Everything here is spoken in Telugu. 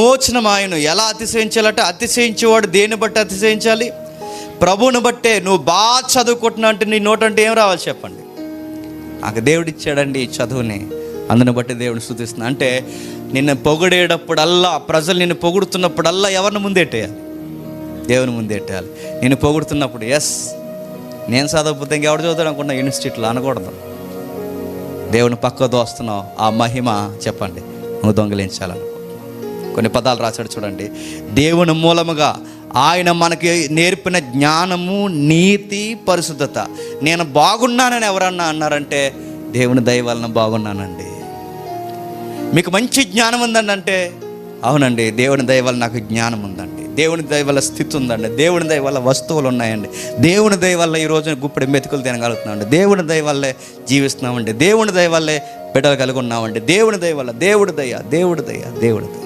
విమోచనమాయను. ఎలా అతిశయించాలంటే అతిశయించేవాడు దేన్ని బట్టి అతిశయించాలి? ప్రభువుని బట్టే. నువ్వు బాగా చదువుకుంటున్నా అంటే నీ నోటంటే ఏం రావాలి చెప్పండి? నాకు దేవుడు ఇచ్చాడండి ఈ చదువుని, అందుని బట్టి దేవుని స్తుతిస్తున్నా అంటే నిన్ను పొగిడేటప్పుడల్లా, ప్రజలు నిన్ను పొగుడుతున్నప్పుడల్లా ఎవరిని ముందెట్టేయాలి? దేవుని ముందెట్టేయాలి. నేను పొగుడుతున్నప్పుడు ఎస్ నేను చదవకపోతే ఇంకెవడు చదువుతాడు అనుకున్నా యూనివర్సిటీలో అనకూడదు. దేవుని పక్క దోస్తున్నావు, ఆ మహిమ చెప్పండి నువ్వు దొంగిలించాలను. కొన్ని పదాలు రాశాడు చూడండి. దేవుని మూలముగా ఆయన మనకి నేర్పిన జ్ఞానము, నీతి, పరిశుద్ధత. నేను బాగున్నానని ఎవరన్నా అన్నారంటే దేవుని దయ వలన బాగున్నానండి. మీకు మంచి జ్ఞానం ఉందండి అంటే అవునండి దేవుని దయ వల్ల నాకు జ్ఞానం ఉందండి, దేవుని దయ వల్ల స్థితి ఉందండి, దేవుని దయ వల్ల వస్తువులు ఉన్నాయండి, దేవుని దయ వల్ల ఈ రోజున గుప్పెడు మెతుకులు తినగలుగుతున్నామండి, దేవుని దయ వల్లే జీవిస్తున్నామండి, దేవుని దయ వల్లే బిడ్డలు కలిగి ఉన్నామండి, దేవుని దయ వల్ల. దేవుడి దయ, దేవుడి దయ, దేవుడి దయ.